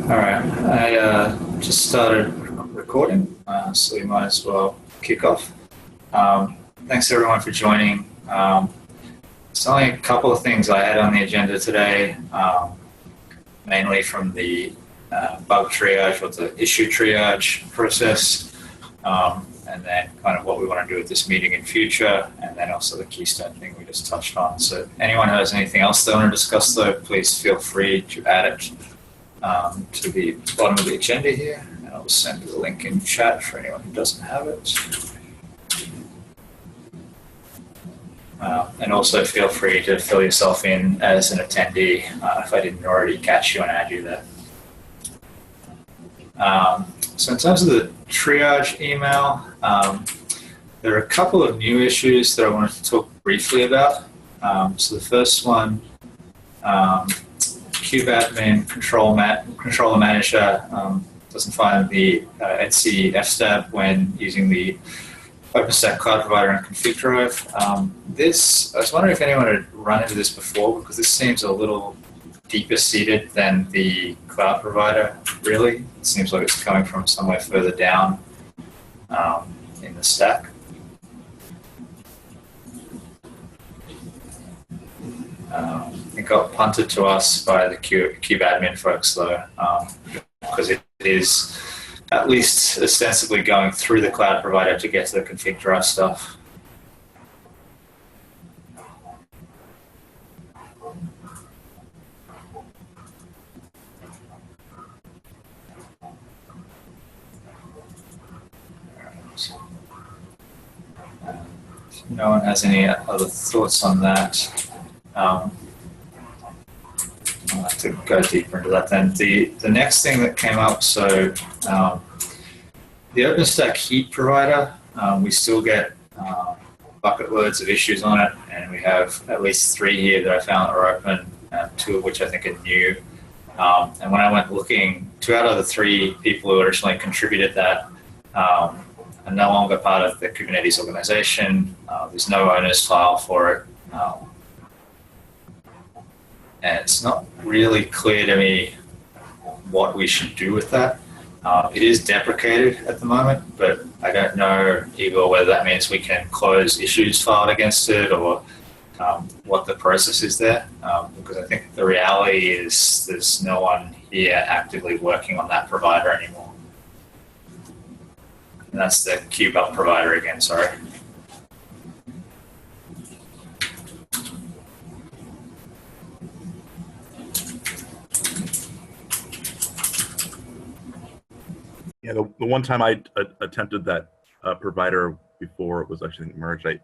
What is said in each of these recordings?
All right, I just started recording, so we might as well kick off. Thanks everyone for joining. It's only a couple of things I had on the agenda today, mainly from the bug triage or the issue triage process, and then kind of what we want to do with this meeting in future, and then also the Keystone thing we just touched on. So if anyone has anything else they want to discuss though, please feel free to add it to the bottom of the agenda here, and I'll send the link in chat for anyone who doesn't have it. And also feel free to fill yourself in as an attendee if I didn't already catch you and add you there. So in terms of the triage email, there are a couple of new issues that I wanted to talk briefly about. So the first one, kubeadmin controller manager doesn't find the etc fstab when using the OpenStack cloud provider and config drive. I was wondering if anyone had run into this before, because this seems a little deeper seated than the cloud provider, really. It seems like it's coming from somewhere further down in the stack. It got punted to us by the kubeadmin folks, though, because it is at least ostensibly going through the cloud provider to get to the config drive stuff. If no one has any other thoughts on that, I'll have to go deeper into that then. The next thing that came up, so the OpenStack heat provider, we still get bucket loads of issues on it, and we have at least 3 here that I found are open, 2 of which I think are new. And when I went looking, 2 out of the 3 people who originally contributed that are no longer part of the Kubernetes organization. There's no owner's file for it. And it's not really clear to me what we should do with that. It is deprecated at the moment, but I don't know either whether that means we can close issues filed against it or what the process is there, because I think the reality is there's no one here actively working on that provider anymore. And that's the kube provider again, sorry. Yeah, the one time I attempted that provider before it was actually merged, I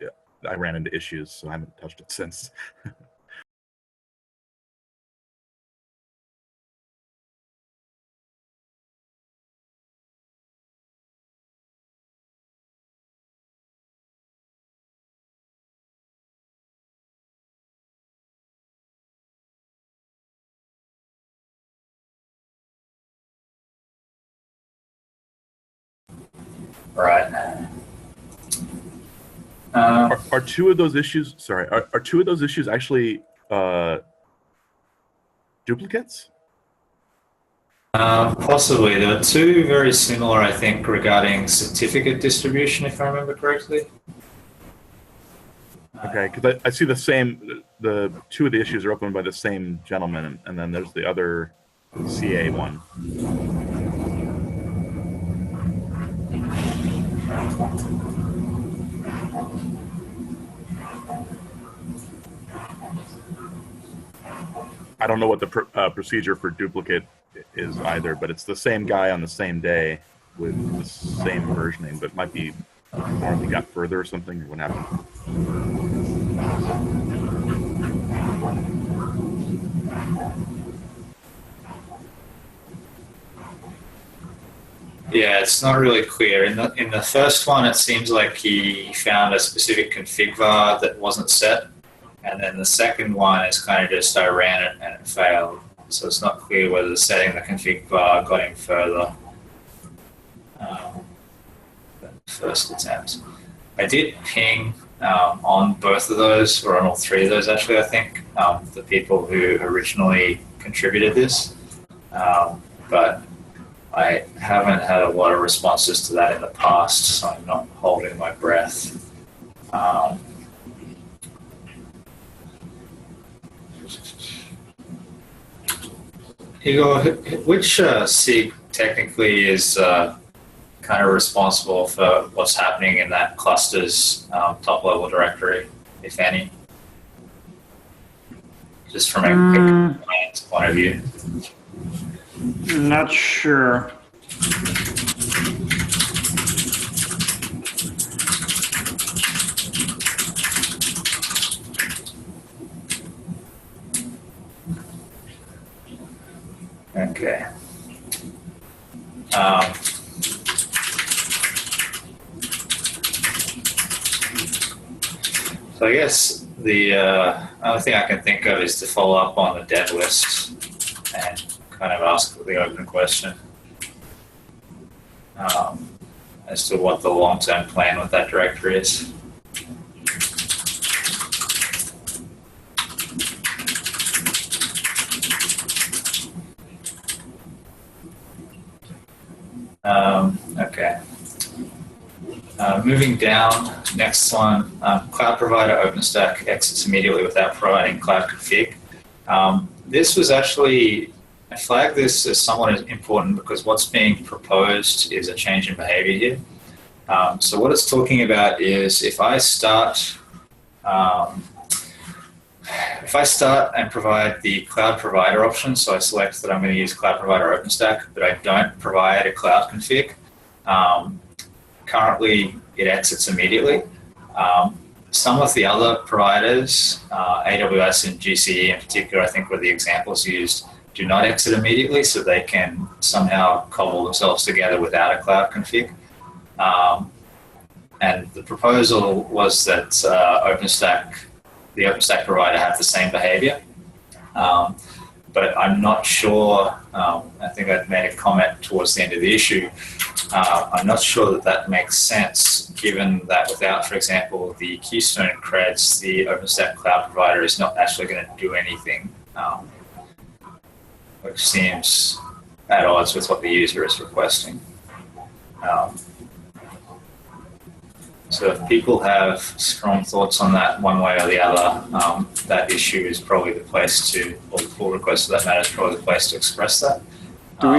ran into issues, so I haven't touched it since. Right. Are 2 of those issues? Sorry, are 2 of those issues actually duplicates? Possibly. There are 2 very similar, I think, regarding certificate distribution, if I remember correctly. Okay, because I see the same. The 2 of the issues are opened by the same gentleman, and then there's the other CA one. I don't know what the procedure for duplicate is either, but it's the same guy on the same day with the same versioning, but it might be more we got further or something, or what happened. Yeah, it's not really clear. In the first one, it seems like he found a specific config var that wasn't set, and then the second one is kind of just I ran it and it failed. So it's not clear whether setting the config var got him further than the first attempt. I did ping on both of those, or on all 3 of those actually, I think, the people who originally contributed this. But but I haven't had a lot of responses to that in the past, so I'm not holding my breath. Igor, which SIG technically is kind of responsible for what's happening in that cluster's top-level directory, if any? Just from a compliance point of view. Not sure. Okay. So I guess the only thing I can think of is to follow up on the dev list and kind of ask the open question as to what the long-term plan with that directory is. Okay. Moving down, next one, cloud provider OpenStack exits immediately without providing cloud config. This was actually, I flagged this as somewhat important because what's being proposed is a change in behavior here. So what it's talking about is if I start and provide the cloud provider option, so I select that I'm going to use cloud provider OpenStack, but I don't provide a cloud config, currently it exits immediately. Some of the other providers, AWS and GCE in particular, I think were the examples used, do not exit immediately, so they can somehow cobble themselves together without a cloud config. And the proposal was that the OpenStack provider have the same behavior. But I'm not sure, I think I'd made a comment towards the end of the issue. I'm not sure that that makes sense, given that without, for example, the Keystone creds, the OpenStack cloud provider is not actually going to do anything, which seems at odds with what the user is requesting. So if people have strong thoughts on that one way or the other, that issue is probably the place to, or the pull request for that matter is probably the place to express that. Do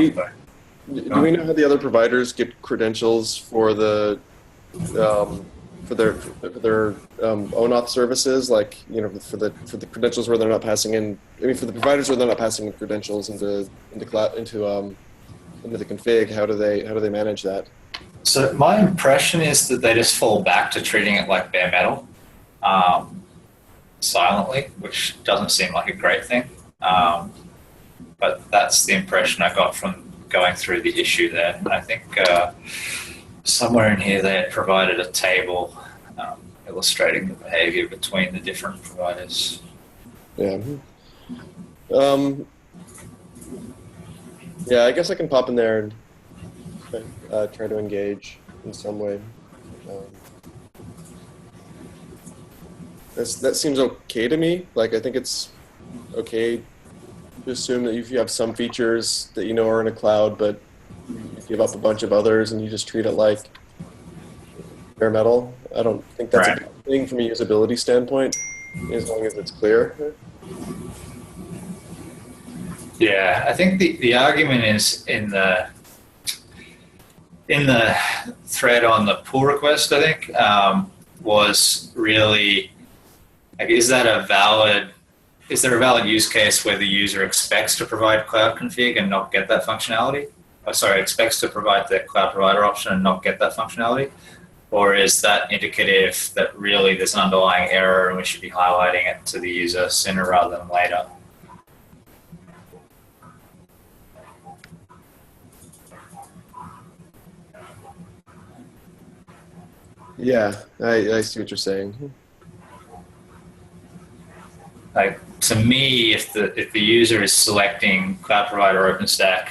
we know how the other providers get credentials for the for their OAuth services? Like, you know, for the credentials where they're not passing in. I mean, for the providers where they're not passing in credentials into the config. How do they manage that? So my impression is that they just fall back to treating it like bare metal, silently, which doesn't seem like a great thing. But that's the impression I got from going through the issue there. I think somewhere in here they had provided a table illustrating the behavior between the different providers. Yeah. Yeah, I guess I can pop in there and try to engage in some way. That seems okay to me. Like, I think it's okay to assume that if you have some features that you know are in a cloud, but you give up a bunch of others and you just treat it like bare metal. I don't think that's a bad thing from a usability standpoint, as long as it's clear. Yeah, I think the argument is in the thread on the pull request, I think, was really, like, is there a valid use case where the user expects to provide cloud config and not get that functionality? Expects to provide the cloud provider option and not get that functionality? Or is that indicative that really there's an underlying error and we should be highlighting it to the user sooner rather than later? Yeah, I see what you're saying. Like, to me, if the user is selecting cloud provider OpenStack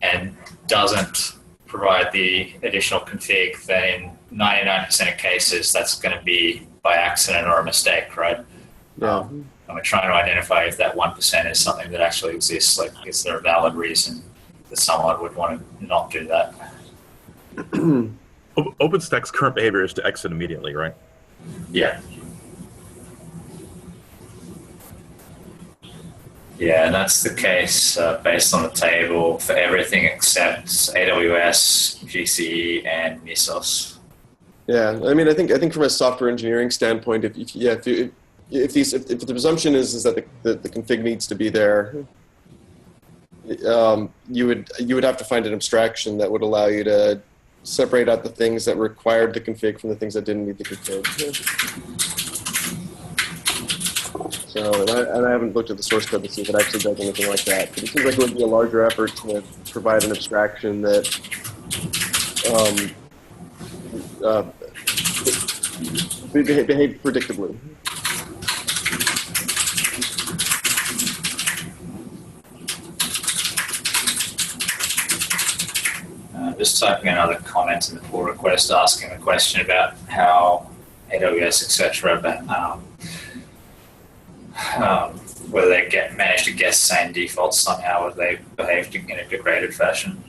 and doesn't provide the additional config, then in 99% of cases, that's going to be by accident or a mistake, right? Yeah. And we're trying to identify if that 1% is something that actually exists. Like, is there a valid reason that someone would want to not do that. OpenStack's current behavior is to exit immediately, right? Yeah. Yeah, and that's the case based on the table for everything except AWS, GCE, and Mesos. Yeah, I mean, I think from a software engineering standpoint, if the presumption is that the config needs to be there, you would have to find an abstraction that would allow you to separate out the things that required the config from the things that didn't need the config. So, and I haven't looked at the source code to see if it actually does anything like that. But it seems like it would be a larger effort to provide an abstraction that behave predictably. Just typing another comment in the pull request asking a question about how AWS, etc., whether they manage to guess same defaults somehow, or they behave in a degraded fashion.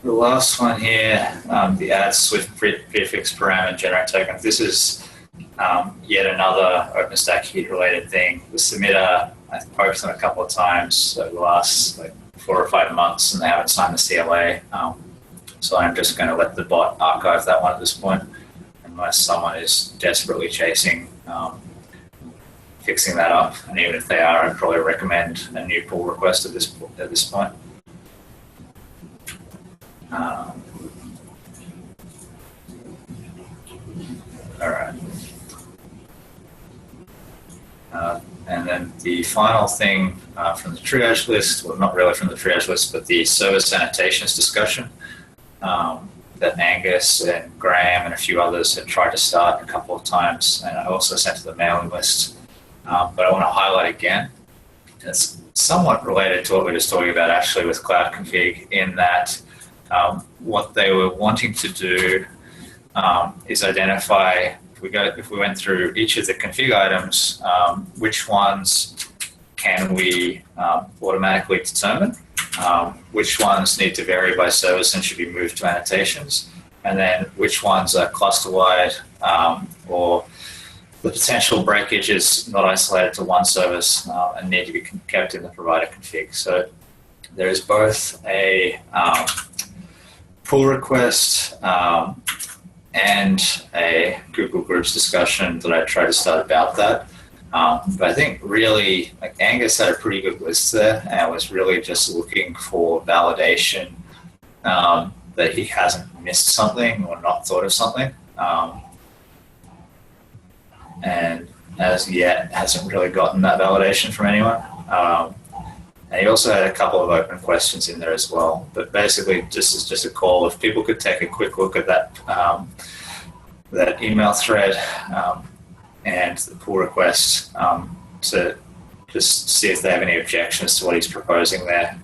The last one here, the add Swift prefix parameter generate token. This is yet another OpenStack heat related thing. The submitter, I've poked them a couple of times over the last 4 or 5 months, and they haven't signed the CLA. So I'm just going to let the bot archive that one at this point, unless someone is desperately chasing fixing that up. And even if they are, I'd probably recommend a new pull request at this point. All right. And then the final thing from the triage list, well, not really from the triage list, but the service annotations discussion that Angus and Graham and a few others had tried to start a couple of times, and I also sent to the mailing list. But I want to highlight again, it's somewhat related to what we were just talking about actually with Cloud Config, in that what they were wanting to do is identify, if we went through each of the config items, which ones can we automatically determine, which ones need to vary by service and should be moved to annotations, and then which ones are cluster-wide or the potential breakage is not isolated to one service and need to be kept in the provider config. So there is both a pull request and a Google Groups discussion that I tried to start about that. But I think really, Angus had a pretty good list there, and I was really just looking for validation that he hasn't missed something or not thought of something. And as yet, hasn't really gotten that validation from anyone. And he also had a couple of open questions in there as well. But basically, this is just a call. If people could take a quick look at that that email thread and the pull request to just see if they have any objections to what he's proposing there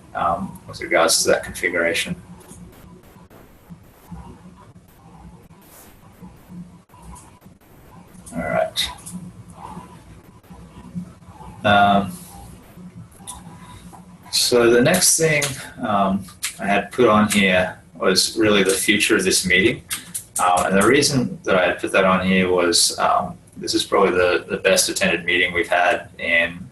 with regards to that configuration. All right. So the next thing I had put on here was really the future of this meeting. And the reason that I had put that on here was this is probably the best attended meeting we've had in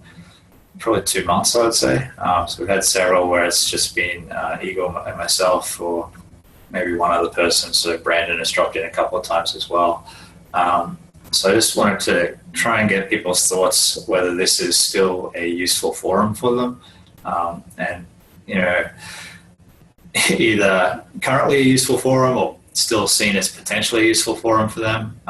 probably 2 months, I would say. So we've had several where it's just been Igor and myself, or maybe one other person. So Brandon has dropped in a couple of times as well. So I just wanted to try and get people's thoughts whether this is still a useful forum for them. And, you know, either currently a useful forum or still seen as potentially a useful forum for them.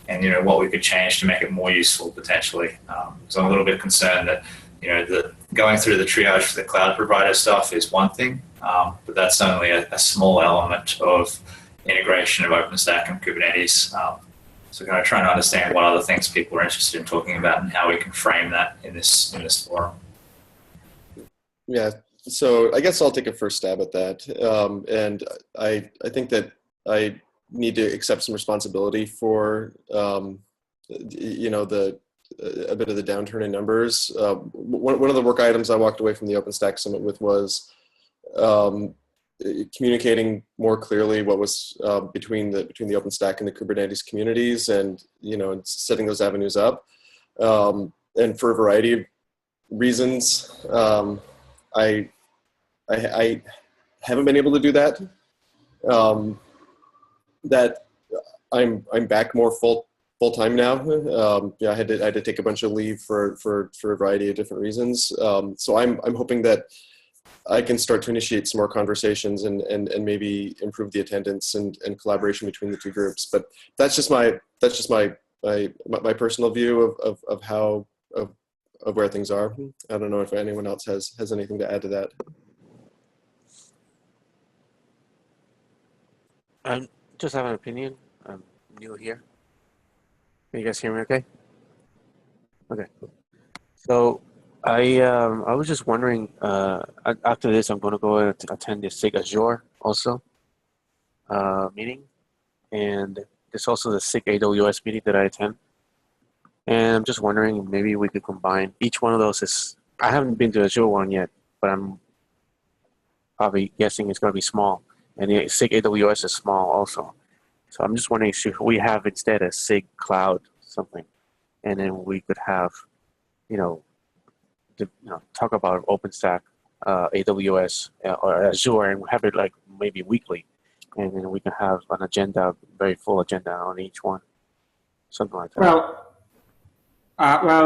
And, you know, what we could change to make it more useful potentially. So I'm a little bit concerned that, you know, going through the triage for the cloud provider stuff is one thing, but that's only a small element of, integration of OpenStack and Kubernetes. So kind of trying to understand what other things people are interested in talking about and how we can frame that in this forum. Yeah, so I guess I'll take a first stab at that. And I think that I need to accept some responsibility for, you know, a bit of the downturn in numbers. One of the work items I walked away from the OpenStack Summit with was communicating more clearly what was between the OpenStack and the Kubernetes communities, and you know, setting those avenues up. And for a variety of reasons, I haven't been able to do that. That I'm back more full time now. Yeah, I had to take a bunch of leave for a variety of different reasons. So I'm hoping that I can start to initiate some more conversations and maybe improve the attendance and collaboration between the two groups. But that's just my personal view of how of where things are. I don't know if anyone else has anything to add to that. I just have an opinion. I'm new here. Can you guys hear me okay? Okay. So I was just wondering, after this, I'm going to go and attend the SIG Azure also meeting. And there's also the SIG AWS meeting that I attend. And I'm just wondering, maybe we could combine each one of those. I haven't been to Azure one yet, but I'm probably guessing it's going to be small. And the SIG AWS is small also. So I'm just wondering, should we have instead a SIG cloud something? And then we could have, talk about OpenStack, AWS, or Azure, and have it like maybe weekly. And then we can have an agenda, very full agenda on each one. Something like that. Well,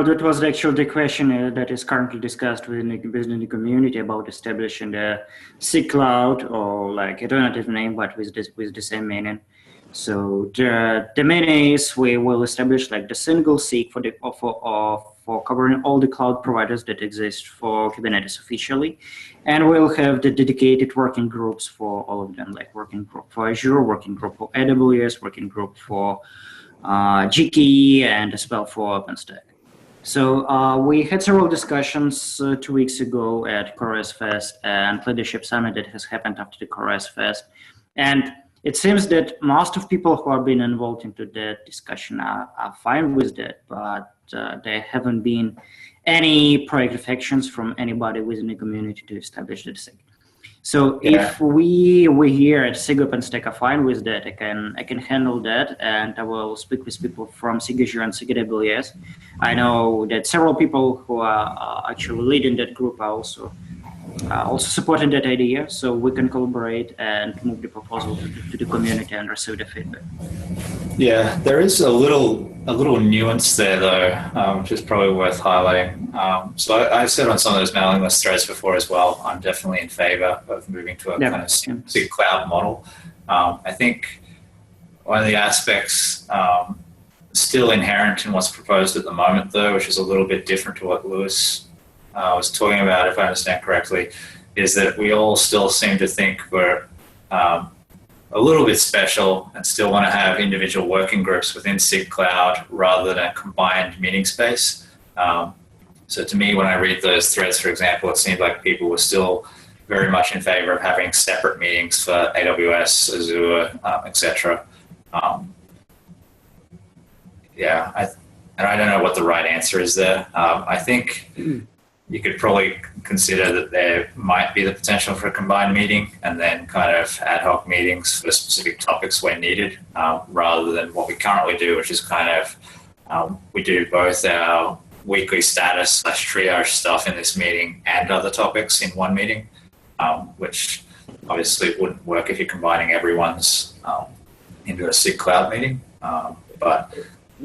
that was actually the question that is currently discussed within the community about establishing the SIG cloud, or like alternative name, but with the same meaning. So the main is we will establish like the single SIG for covering all the cloud providers that exist for Kubernetes officially, and we'll have the dedicated working groups for all of them, like working group for Azure, working group for AWS, working group for GKE, and as well for OpenStack. So we had several discussions 2 weeks ago at CoreOS Fest and Leadership Summit that has happened after the CoreOS Fest. And it seems that most of people who have been involved into that discussion are fine with that, but there haven't been any proactive actions from anybody within the community to establish the SIG. So if we here at SIG OpenStack are fine with that, I can handle that, and I will speak with people from SIG Azure and SIG AWS. I know that several people who are actually leading that group are also supporting that idea, so we can collaborate and move the proposal to the community and receive the feedback. Yeah, there is a little nuance there though, which is probably worth highlighting. So I've said on some of those mailing list threads before as well, I'm definitely in favor of moving to a kind of SIG cloud model. I think one of the aspects still inherent in what's proposed at the moment though, which is a little bit different to what Lewis was talking about, if I understand correctly, is that we all still seem to think we're a little bit special and still want to have individual working groups within SIG Cloud rather than a combined meeting space. So to me, when I read those threads, for example, it seemed like people were still very much in favor of having separate meetings for AWS, Azure, etc. And I don't know what the right answer is there. I think you could probably consider that there might be the potential for a combined meeting and then kind of ad hoc meetings for specific topics when needed, rather than what we currently do, which is kind of, we do both our weekly status / triage stuff in this meeting and other topics in one meeting, which obviously wouldn't work if you're combining everyone's into a SIG cloud meeting. But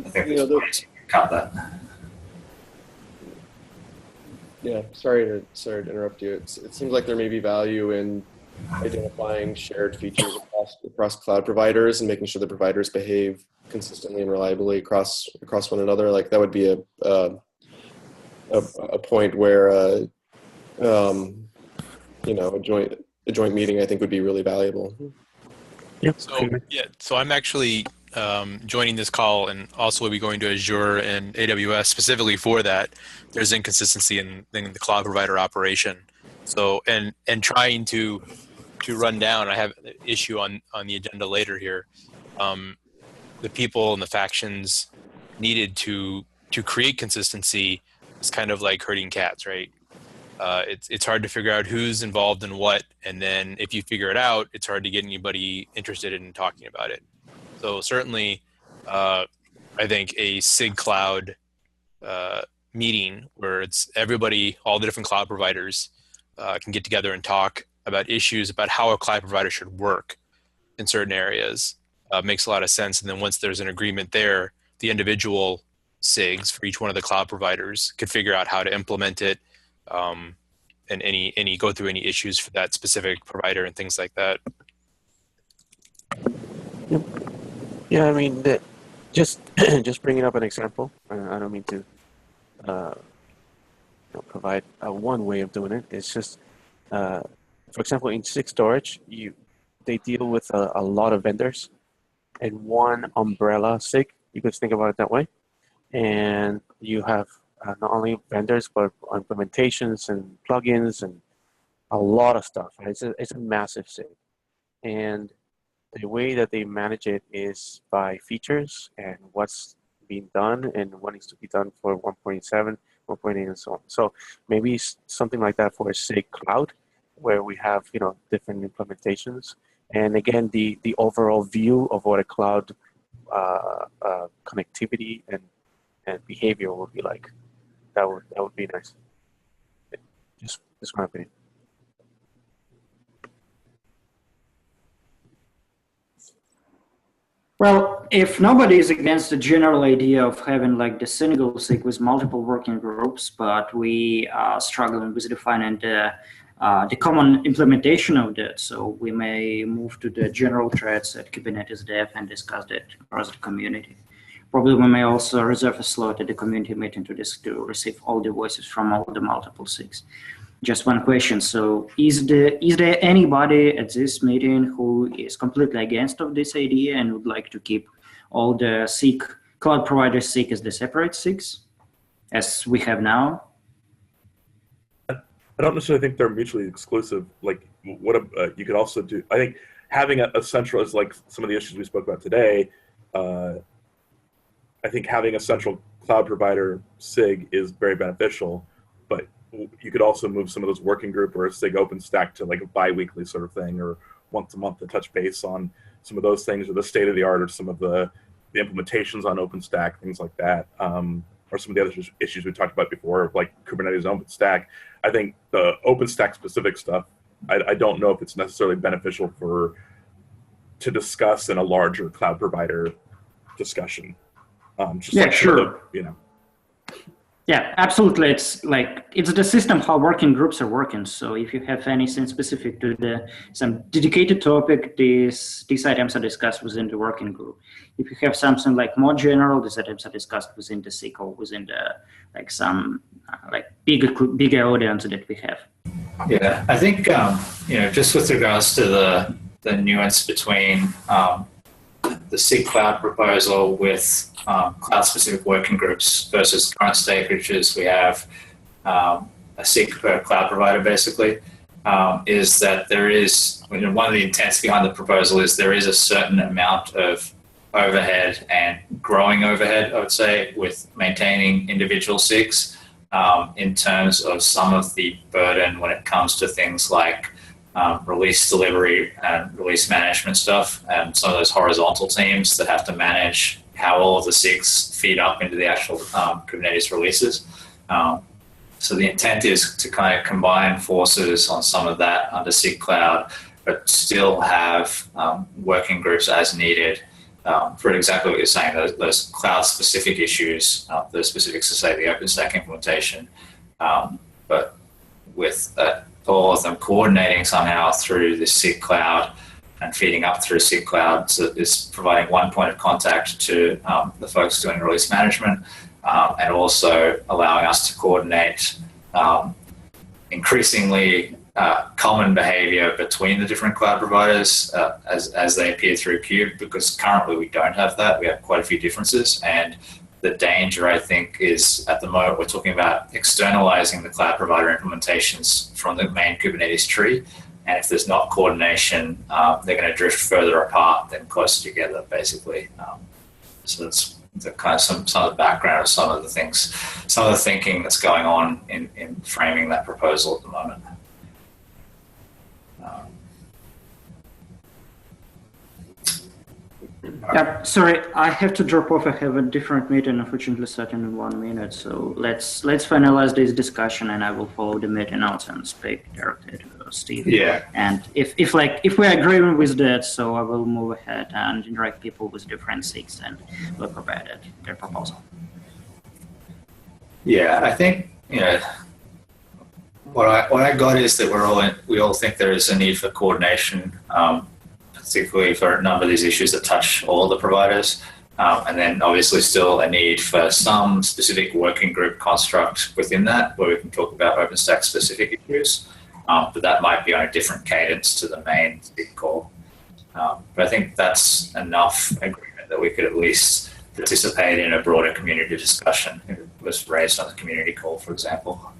I think there's ways you can cut that. Yeah, sorry to interrupt you. It seems like there may be value in identifying shared features across cloud providers and making sure the providers behave consistently and reliably across one another. Like that would be a point where a joint meeting I think would be really valuable. Yep. So I'm actually joining this call, and also will be going to Azure and AWS specifically for that. There's inconsistency in the cloud provider operation. So and trying to run down, I have an issue on the agenda later here. The people and the factions needed to create consistency is kind of like herding cats, right? It's hard to figure out who's involved in what, and then if you figure it out, it's hard to get anybody interested in talking about it. So certainly, I think a SIG cloud meeting where it's everybody, all the different cloud providers can get together and talk about issues about how a cloud provider should work in certain areas makes a lot of sense. And then once there's an agreement there, the individual SIGs for each one of the cloud providers could figure out how to implement it, and any go through any issues for that specific provider and things like that. Yep. Yeah, I mean, just bringing up an example. I don't mean to provide one way of doing it. It's just, for example, in SIG storage, they deal with a lot of vendors and one umbrella SIG. You could think about it that way. And you have not only vendors, but implementations and plugins and a lot of stuff. It's a massive SIG. And the way that they manage it is by features and what's being done and what needs to be done for 1.7, 1.8, and so on. So maybe something like that for a SIG cloud, where we have different implementations. And again, the overall view of what a cloud connectivity and behavior will be like. That would be nice. Just my opinion. Well, if nobody is against the general idea of having like the single SIG with multiple working groups, but we are struggling with defining the common implementation of that, so we may move to the general threads at Kubernetes Dev and discuss that across the community. Probably we may also reserve a slot at the community meeting to receive all the voices from all the multiple SIGs. Just one question. So is there anybody at this meeting who is completely against of this idea and would like to keep all the SIG cloud provider SIG as the separate SIGs as we have now? I don't necessarily think they're mutually exclusive. Like what you could also do, I think having a central is like some of the issues we spoke about today. I think having a central cloud provider SIG is very beneficial, but you could also move some of those working group or a SIG OpenStack to like a bi-weekly sort of thing, or once a month to touch base on some of those things, or the state of the art, or some of the implementations on OpenStack, things like that, or some of the other issues we talked about before, like Kubernetes OpenStack. I think the OpenStack specific stuff, I don't know if it's necessarily beneficial to discuss in a larger cloud provider discussion. Sure. Yeah, absolutely. It's the system how working groups are working. So if you have anything specific to some dedicated topic, these items are discussed within the working group. If you have something like more general, these items are discussed within the SIG or within the some bigger audience that we have. Yeah, I think just with regards to the nuance between the SIG cloud proposal with cloud-specific working groups versus current state, which is we have a SIG per cloud provider, basically, is that there is, one of the intents behind the proposal is there is a certain amount of overhead and growing overhead, I would say, with maintaining individual SIGs in terms of some of the burden when it comes to things like release delivery and release management stuff, and some of those horizontal teams that have to manage how all of the SIGs feed up into the actual Kubernetes releases. So the intent is to kind of combine forces on some of that under SIG Cloud, but still have working groups as needed for exactly what you're saying, those cloud-specific issues, those specifics to, say, the OpenStack implementation, but with all of them coordinating somehow through the SIG Cloud and feeding up through SIG Cloud. So it's providing one point of contact to the folks doing release management, and also allowing us to coordinate increasingly common behavior between the different cloud providers as they appear through Kube, because currently we don't have that. We have quite a few differences, and the danger, I think, is at the moment we're talking about externalizing the cloud provider implementations from the main Kubernetes tree, and if there's not coordination, they're going to drift further apart than closer together, basically. So that's the kind of some of the background of some of the things, some of the thinking that's going on in framing that proposal at the moment. Yeah, sorry, I have to drop off. I have a different meeting, unfortunately, starting in 1 minute. So let's finalize this discussion, and I will follow the meeting notes and speak directly to Steve. Yeah. And if we agree with that, so I will move ahead and interact people with different SIGs and will provide their proposal. Yeah, I think what I got is that we all think there is a need for coordination. Particularly for a number of these issues that touch all the providers. And then obviously still a need for some specific working group construct within that where we can talk about OpenStack specific issues. But that might be on a different cadence to the main big call. But I think that's enough agreement that we could at least participate in a broader community discussion. It was raised on the community call, for example.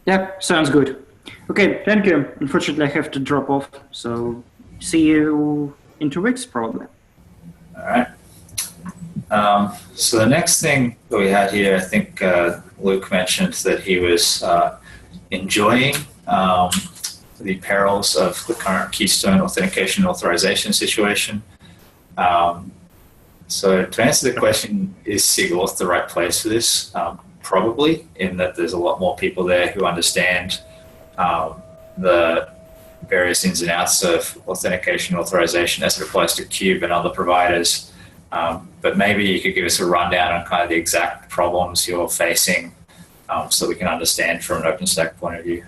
Yeah, sounds good. Okay, thank you. Unfortunately, I have to drop off. So see you in 2 weeks, probably. All right. So the next thing that we had here, I think Luke mentioned that he was enjoying the perils of the current Keystone authentication authorization situation. So to answer the question, is SIG Auth the right place for this? Probably, in that there's a lot more people there who understand the various ins and outs of authentication authorization as it applies to Kube and other providers. But maybe you could give us a rundown on kind of the exact problems you're facing so we can understand from an OpenStack point of view.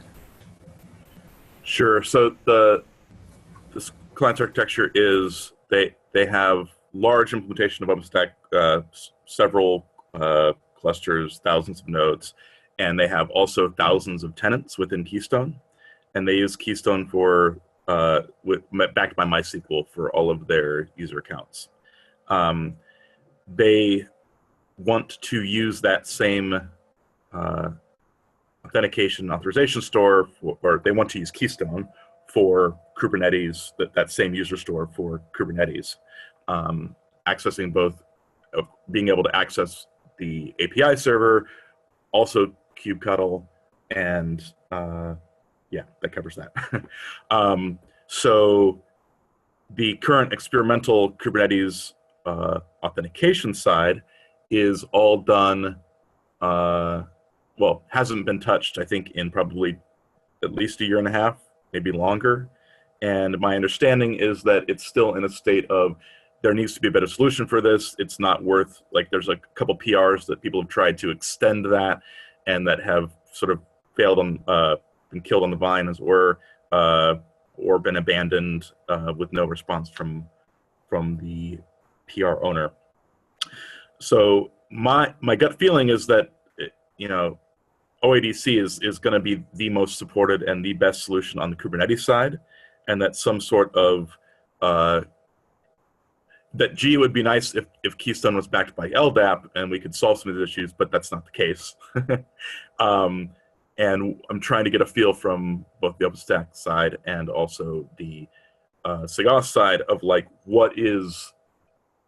Sure. So this client architecture is they have large implementation of OpenStack, several clusters, thousands of nodes, and they have also thousands of tenants within Keystone. And they use Keystone for backed by MySQL for all of their user accounts. They want to use that same authentication authorization store, or they want to use Keystone for Kubernetes, that same user store for Kubernetes, accessing both, being able to access the API server, also kubectl, and yeah, that covers that. So the current experimental Kubernetes authentication side is all done, well, hasn't been touched, I think, in probably at least 1.5 years, maybe longer. And my understanding is that it's still in a state of there needs to be a better solution for this. It's not worth, like, there's a couple PRs that people have tried to extend that and that have sort of failed on, been killed on the vine, as it were, or been abandoned with no response from the PR owner. So my gut feeling is that, you know, OADC is going to be the most supported and the best solution on the Kubernetes side, and that some sort of that G would be nice if Keystone was backed by LDAP and we could solve some of these issues, but that's not the case. And I'm trying to get a feel from both the OpenStack side and also the SIG Auth side of, like, what is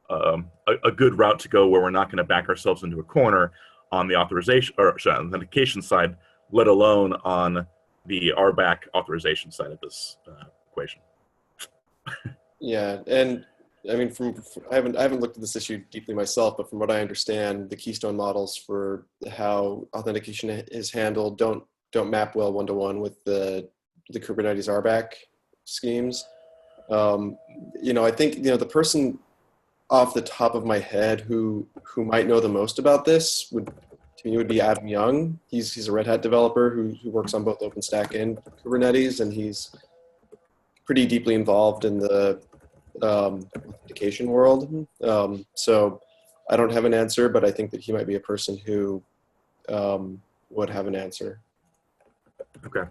a good route to go where we're not going to back ourselves into a corner on the authorization or authentication side, let alone on the RBAC authorization side of this equation. Yeah, and I mean, I haven't looked at this issue deeply myself, but from what I understand, the Keystone models for how authentication is handled don't map well one-to-one with the Kubernetes RBAC schemes. You know, I think, you know, the person off the top of my head who might know the most about this would be Adam Young. He's a Red Hat developer who works on both OpenStack and Kubernetes, and he's pretty deeply involved in the authentication world. So I don't have an answer, but I think that he might be a person who would have an answer. Okay.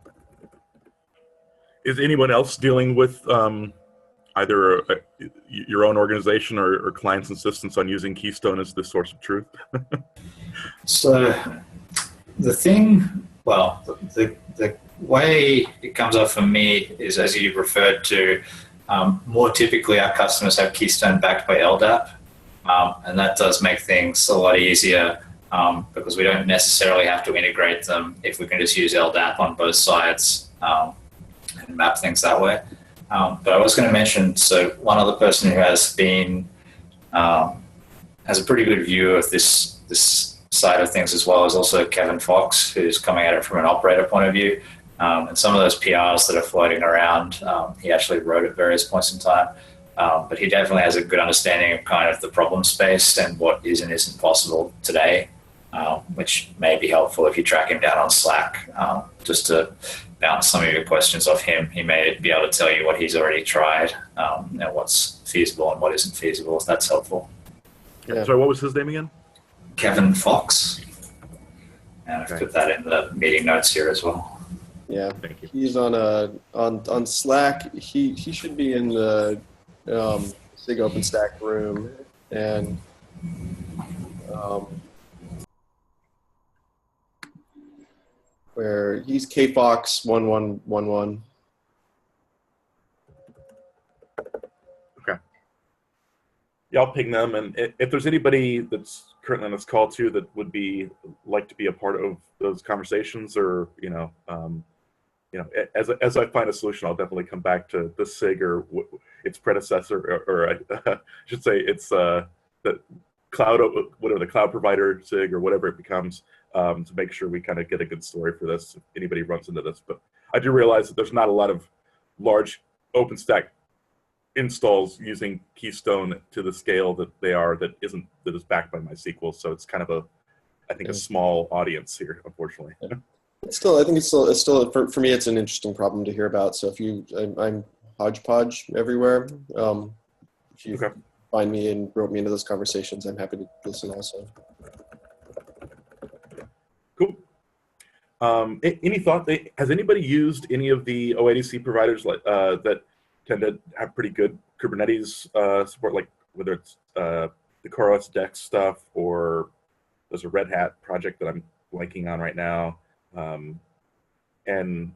Is anyone else dealing with either your own organization or client's insistence on using Keystone as the source of truth? So the thing, well, the way it comes up for me is, as you referred to, more typically our customers have Keystone backed by LDAP, and that does make things a lot easier because we don't necessarily have to integrate them if we can just use LDAP on both sides and map things that way. But I was going to mention, so one other person who has been has a pretty good view of this side of things as well is also Kevin Fox, who's coming at it from an operator point of view. And some of those PRs that are floating around, he actually wrote at various points in time. But he definitely has a good understanding of kind of the problem space and what is and isn't possible today, which may be helpful if you track him down on Slack, just to bounce some of your questions off him. He may be able to tell you what he's already tried, and what's feasible and what isn't feasible, if that's helpful. Yeah. Sorry, what was his name again? Kevin Fox. And I've put that in the meeting notes here as well. Yeah, Thank you. he's on Slack. He should be in the SIG OpenStack room, and where he's KFox1111. Okay. Yeah, I'll ping them, and if there's anybody that's currently on this call too that would be like to be a part of those conversations, or as I find a solution, I'll definitely come back to the SIG or its predecessor, or I should say it's the cloud, whatever the cloud provider SIG or whatever it becomes, to make sure we kind of get a good story for this if anybody runs into this. But I do realize that there's not a lot of large OpenStack installs using Keystone to the scale that they are that is backed by MySQL. So it's kind of a small audience here, unfortunately. Yeah. I think it's still for me, it's an interesting problem to hear about. So if I'm hodgepodge everywhere. If you find me and rope me into those conversations, I'm happy to listen also. Cool. Any thought? Has anybody used any of the OADC providers that tend to have pretty good Kubernetes support, like whether it's the CoreOS Dex stuff, or there's a Red Hat project that I'm blanking on right now, and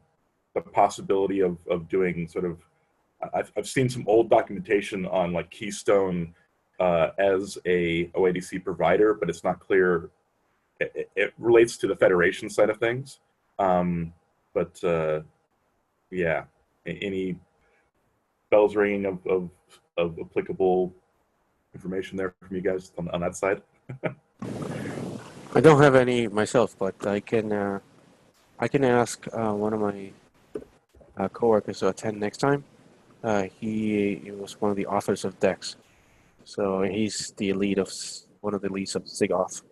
the possibility of doing sort of, I've seen some old documentation on like Keystone as a OADC provider, but it's not clear. It relates to the federation side of things, yeah. Any bells ringing of applicable information there from you guys on that side? I don't have any myself, but I can ask one of my coworkers to attend next time. He was one of the authors of Dex, so he's the lead of one of the leads of SIG-Auth.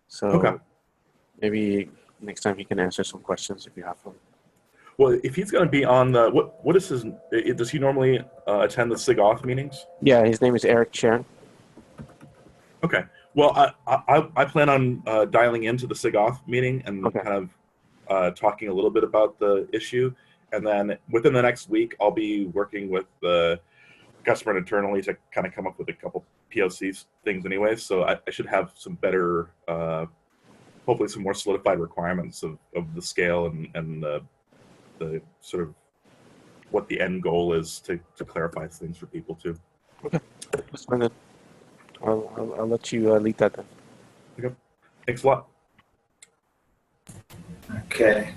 So maybe next time he can answer some questions if you have them. Well, if he's going to be on the what is his? Does he normally attend the SIG-Auth meetings? Yeah, his name is Eric Chen. Okay. Well, I plan on dialing into the SIG-Auth meeting and kind of talking a little bit about the issue, and then within the next week, I'll be working with the customer internally to kind of come up with a couple POC things anyway. So I should have some better, hopefully some more solidified requirements of the scale and the sort of what the end goal is to clarify things for people too. Okay, that's fine then. I'll let you lead that then. Okay, thanks a lot. Okay.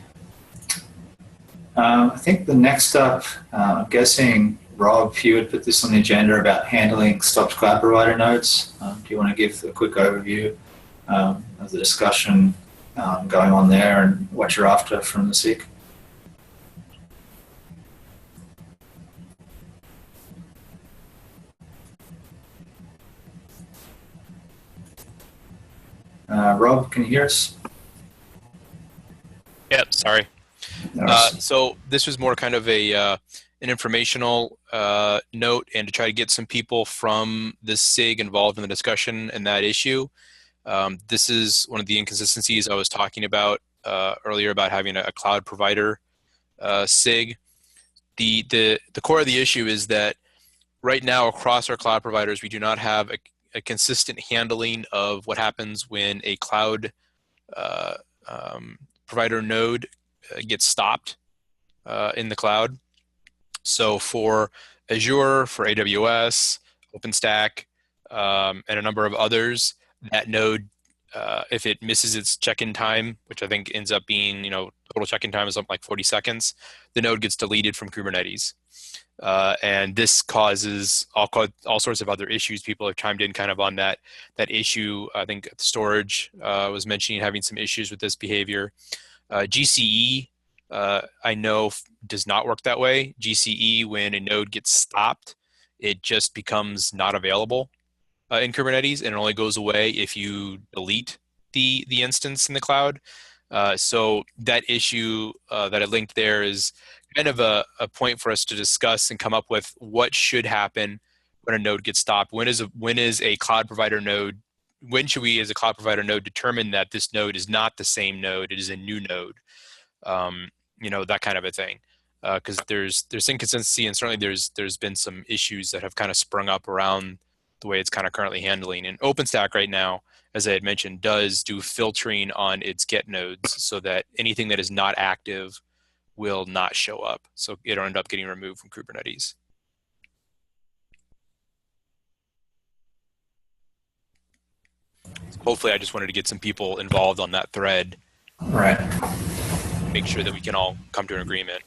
I think the next up, I'm guessing, Rob, you would put this on the agenda about handling stopped cloud provider nodes. Do you want to give a quick overview of the discussion going on there and what you're after from the SIG? Rob, can you hear us? Yeah, sorry. So this was more kind of an informational note, and to try to get some people from the SIG involved in the discussion and that issue. This is one of the inconsistencies I was talking about earlier about having a cloud provider SIG. the core of the issue is that right now across our cloud providers, we do not have a consistent handling of what happens when a cloud provider node gets stopped in the cloud. So for Azure, for AWS, OpenStack, and a number of others, that node, if it misses its check-in time, which I think ends up being, total check-in time is something like 40 seconds, the node gets deleted from Kubernetes. And this causes all sorts of other issues. People have chimed in kind of on that issue. I think storage was mentioning having some issues with this behavior. GCE, I know does not work that way. GCE, when a node gets stopped, it just becomes not available in Kubernetes, and it only goes away if you delete the instance in the cloud. So that issue that I linked there is kind of a point for us to discuss and come up with what should happen when a node gets stopped. When is a cloud provider node? When should we, as a cloud provider node, determine that this node is not the same node? It is a new node. That kind of a thing. Because there's inconsistency, and certainly there's been some issues that have kind of sprung up around the way it's kind of currently handling. And OpenStack right now, as I had mentioned, does do filtering on its get nodes so that anything that is not active will not show up. So it'll end up getting removed from Kubernetes. Hopefully, I just wanted to get some people involved on that thread. Right. Make sure that we can all come to an agreement.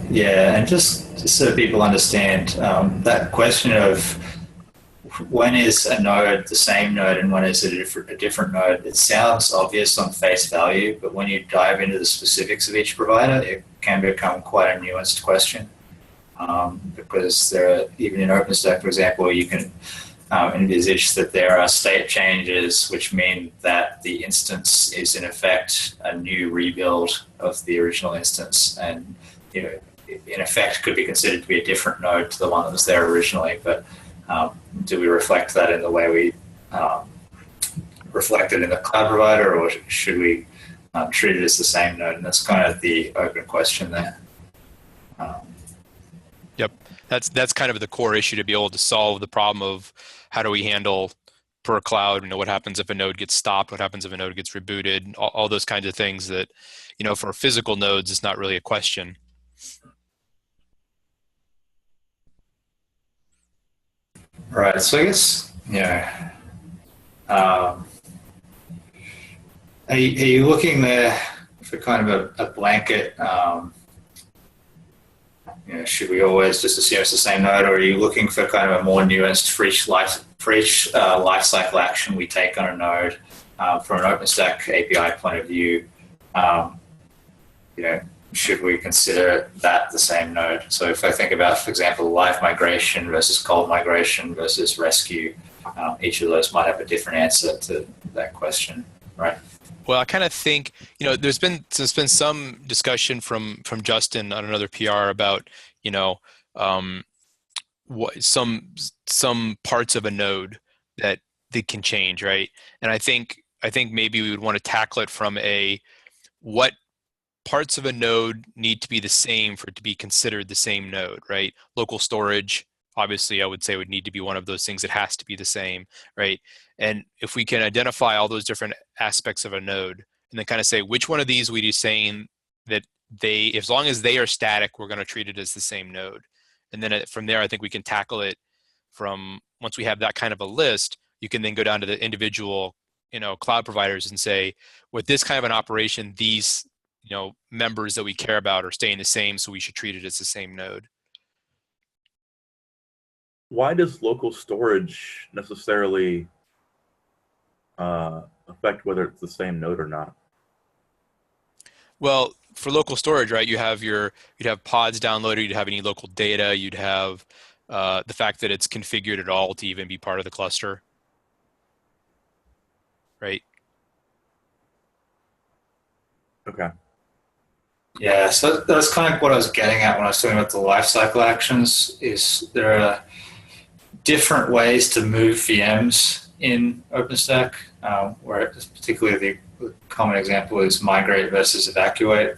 Yeah, and just so people understand, that question of when is a node the same node and when is it a different node, it sounds obvious on face value, but when you dive into the specifics of each provider, it can become quite a nuanced question. Because there are, even in OpenStack, for example, you can envisage that there are state changes which mean that the instance is in effect a new rebuild of the original instance, and in effect could be considered to be a different node to the one that was there originally. But do we reflect that in the way we reflect it in the cloud provider, or should we treat it as the same node? And that's kind of the open question there. Yep, that's kind of the core issue, to be able to solve the problem of how do we handle per cloud, what happens if a node gets stopped, what happens if a node gets rebooted, all those kinds of things that, for physical nodes, it's not really a question. Right. So I guess, are you looking there for kind of a blanket, should we always just assume it's the same node, or are you looking for kind of a more nuanced for each life cycle action we take on a node from an OpenStack API point of view? Should we consider that the same node? So if I think about, for example, live migration versus cold migration versus rescue, each of those might have a different answer to that question, right? Well, I kind of think, there's been some discussion from Justin on another PR about, what some parts of a node that they can change, right? And I think maybe we would want to tackle it from what parts of a node need to be the same for it to be considered the same node, right? Local storage, obviously, I would say would need to be one of those things that has to be the same, right? And if we can identify all those different aspects of a node and then kind of say which one of these we are saying that as long as they are static, we're going to treat it as the same node. And then from there, I think we can tackle it once we have that kind of a list, you can then go down to the individual, cloud providers and say, with this kind of an operation, these, members that we care about are staying the same, so we should treat it as the same node. Why does local storage necessarily affect whether it's the same node or not? Well, for local storage, right, you'd have pods downloaded, you'd have any local data, you'd have the fact that it's configured at all to even be part of the cluster, right? Okay. Yeah, so that's kind of what I was getting at when I was talking about the lifecycle actions. Is there are different ways to move VMs in OpenStack, where particularly the common example is migrate versus evacuate.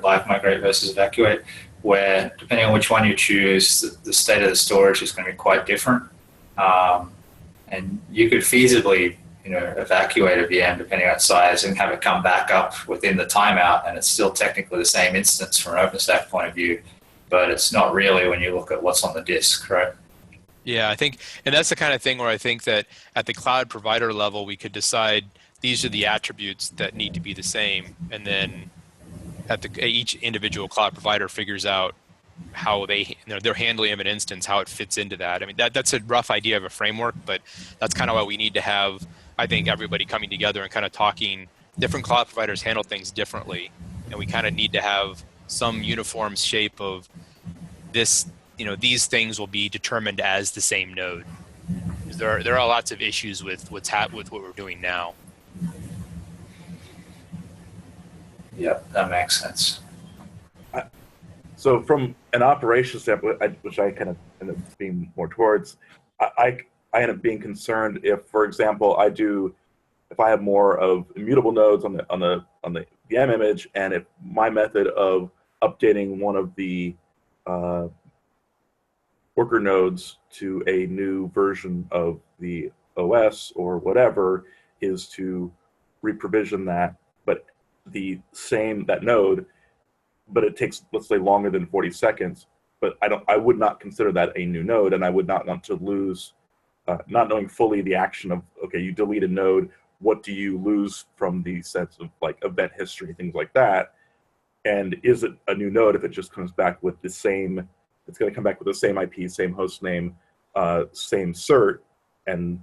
Live migrate versus evacuate. where depending on which one you choose, the state of the storage is going to be quite different. And you could feasibly, evacuate a VM depending on size and have it come back up within the timeout, and it's still technically the same instance from an OpenStack point of view, but it's not really when you look at what's on the disk, right? Yeah, I think, and that's the kind of thing where I think that at the cloud provider level, we could decide these are the attributes that need to be the same, and then each individual cloud provider figures out how they're handling of an instance, how it fits into that. I mean, that's a rough idea of a framework, but that's kind of why we need to have, I think, everybody coming together and kind of talking. Different cloud providers handle things differently, and we kind of need to have some uniform shape of this. These things will be determined as the same node. There are lots of issues with with what we're doing now. Yep, that makes sense. So from an operations standpoint, which I kind of end up being more towards, I end up being concerned if, for example, if I have more of immutable nodes on the VM image, and if my method of updating one of the worker nodes to a new version of the OS or whatever is to reprovision that, but that node, but it takes, let's say, longer than 40 seconds. But I would not consider that a new node, and I would not want to lose, not knowing fully the action of, okay, you delete a node, what do you lose from the sense of like event history, things like that? And is it a new node if it just comes back with the same, it's going to come back with the same IP, same host name, same cert, and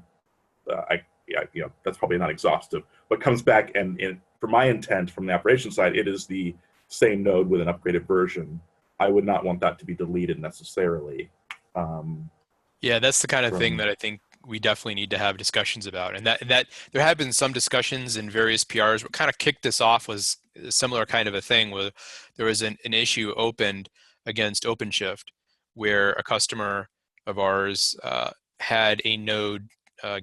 that's probably not exhaustive, but comes back and for my intent from the operation side, it is the same node with an upgraded version. I would not want that to be deleted necessarily. Yeah, that's the kind of thing that I think we definitely need to have discussions about. And that there have been some discussions in various PRs. What kind of kicked this off was a similar kind of a thing where there was an issue opened against OpenShift where a customer of ours had a node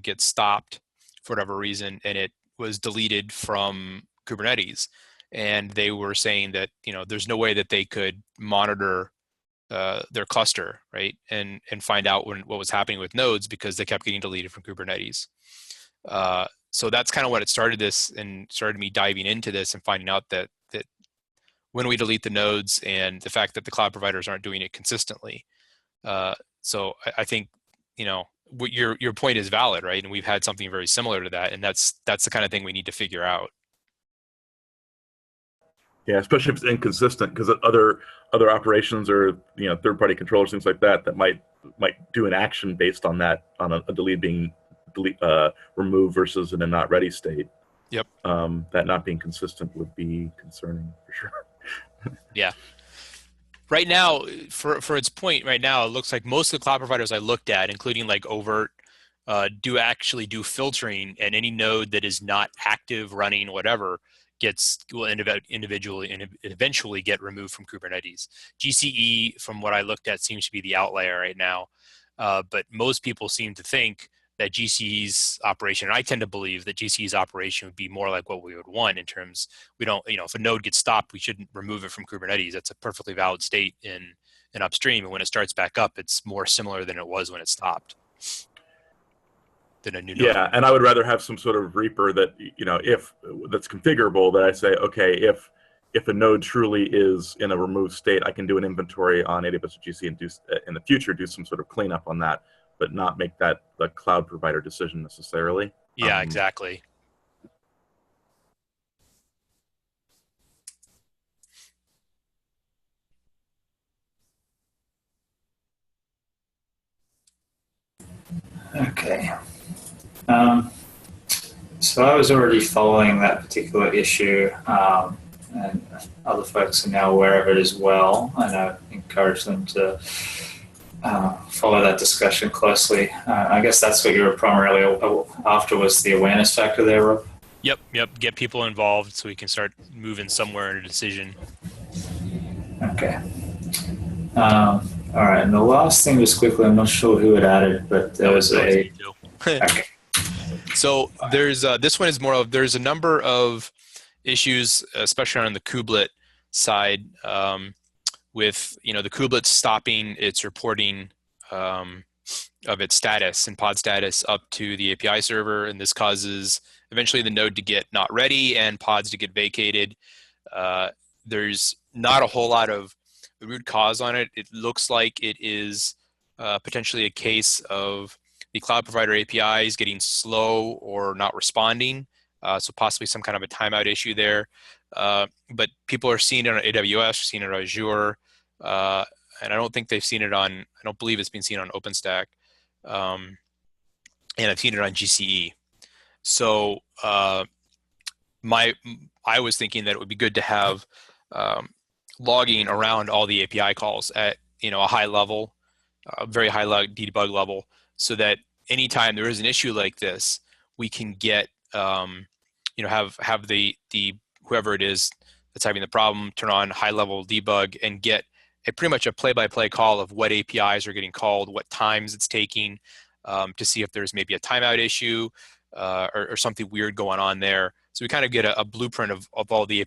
get stopped for whatever reason, and it was deleted from Kubernetes. And they were saying that, there's no way that they could monitor their cluster, right, and find out what was happening with nodes because they kept getting deleted from Kubernetes. So that's kind of what it started this, and started me diving into this and finding out that when we delete the nodes and the fact that the cloud providers aren't doing it consistently. So I think, what your point is valid, right? And we've had something very similar to that, and that's the kind of thing we need to figure out. Yeah, especially if it's inconsistent, because other operations or third-party controllers, things like that might do an action based on that, on a delete being removed versus in a not ready state. Yep. That not being consistent would be concerning for sure. Yeah. Right now, for its point, right now it looks like most of the cloud providers I looked at, including like Overt, do actually do filtering, and any node that is not active, running, whatever, will individually and eventually get removed from Kubernetes. GCE, from what I looked at, seems to be the outlier right now. But most people seem to think that GCE's operation, and I tend to believe that GCE's operation would be more like what we would want in terms, we don't, if a node gets stopped, we shouldn't remove it from Kubernetes. That's a perfectly valid state in upstream. And when it starts back up, it's more similar than it was when it stopped. Than a new node. Yeah, and I would rather have some sort of Reaper that, if that's configurable, that I say, okay, if a node truly is in a removed state, I can do an inventory on AWS or GC and do in the future do some sort of cleanup on that, but not make that the cloud provider decision necessarily. Yeah, exactly. Okay. So I was already following that particular issue, and other folks are now aware of it as well, and I encourage them to follow that discussion closely. I guess that's what you were primarily after, was the awareness factor there, Rob? Yep. Get people involved so we can start moving somewhere in a decision. Okay. All right, and the last thing was quickly, I'm not sure who had added, but there was a... Okay. So there's this one is more of, there's a number of issues, especially on the kubelet side, with the kubelet stopping its reporting of its status and pod status up to the API server, and this causes eventually the node to get not ready and pods to get vacated. There's not a whole lot of root cause on it. It looks like it is potentially a case of the cloud provider APIs getting slow or not responding, so possibly some kind of a timeout issue there. But people are seeing it on AWS, seeing it on Azure, and I don't think they've seen it on, I don't believe it's been seen on OpenStack, and I've seen it on GCE. So I was thinking that it would be good to have logging around all the API calls at a high level, a very high debug level, so that anytime there is an issue like this, we can get have the whoever it is that's having the problem turn on high level debug and get pretty much a play-by-play call of what APIs are getting called, what times it's taking, to see if there's maybe a timeout issue or something weird going on there. So we kind of get a blueprint of all the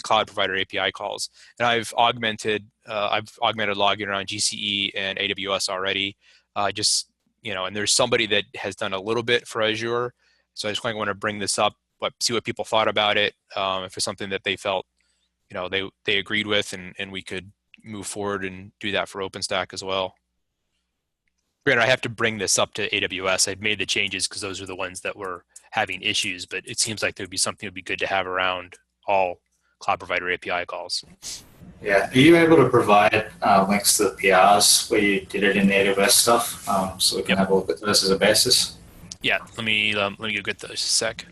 cloud provider API calls. And I've augmented logging around GCE and AWS already. And there's somebody that has done a little bit for Azure. So I just kind of want to bring this up, see what people thought about it. If it's something that they felt, they agreed with, and we could move forward and do that for OpenStack as well. Granted, I have to bring this up to AWS. I've made the changes because those are the ones that were having issues, but it seems like there would be something that would be good to have around all cloud provider API calls. Yeah, are you able to provide links to the PRs where you did it in the AWS stuff, so we can have a look at those as a basis? Yeah, let me go get those a sec.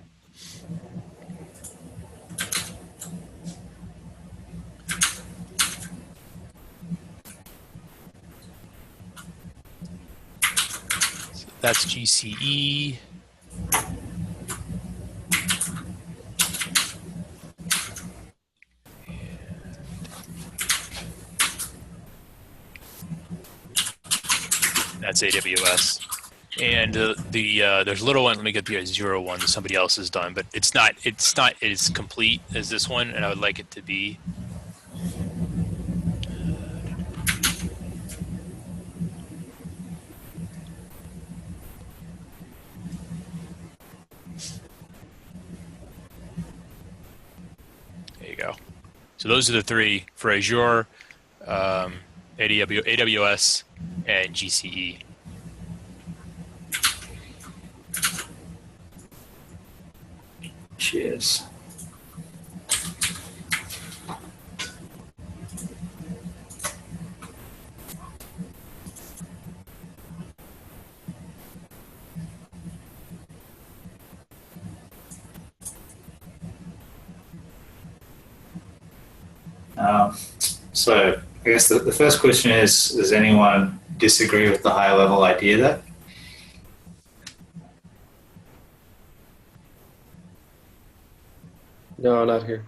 That's GCE. That's AWS. And there's a little one. Let me get the Azure one that somebody else has done, but it's not as complete as this one, and I would like it to be. There you go. So those are the three for Azure, AWS, and GCE. Cheers. So I guess the first question is, does anyone disagree with the high level idea there? No, not here.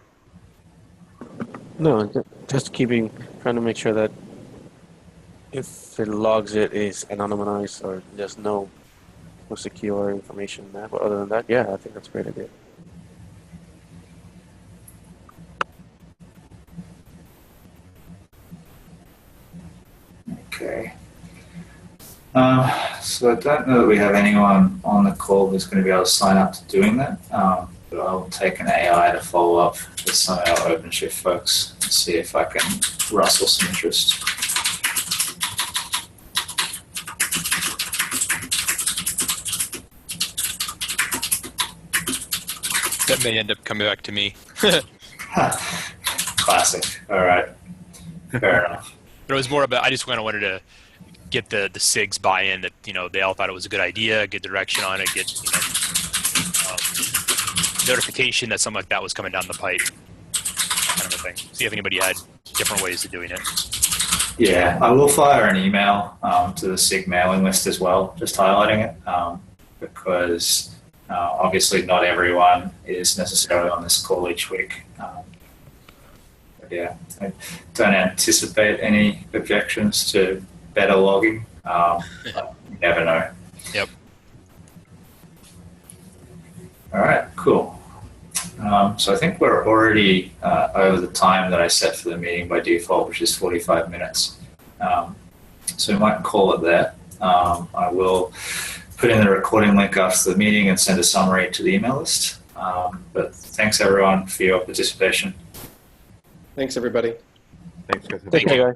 No, just trying to make sure that if it logs it is anonymized or there's no secure information in that. But other than that, yeah, I think that's a great idea. Okay. So I don't know that we have anyone on the call who's going to be able to sign up to doing that. But I'll take an AI to follow up with some of our OpenShift folks and see if I can rustle some interest. That may end up coming back to me. Classic. All right. Fair enough. But it was more about, I just kind of wanted to get the SIG's buy-in that, they all thought it was a good idea, get direction on it, get, notification that something like that was coming down the pipe, kind of a thing. See if anybody had different ways of doing it. Yeah, I will fire an email to the SIG mailing list as well, just highlighting it, because obviously not everyone is necessarily on this call each week. But yeah, I don't anticipate any objections to better logging. But you never know. Yep. All right, cool. So I think we're already over the time that I set for the meeting by default, which is 45 minutes. So we might call it there. I will put in the recording link after the meeting and send a summary to the email list. But thanks everyone for your participation. Thanks, everybody. Thanks, guys. Thank you. Okay, guys.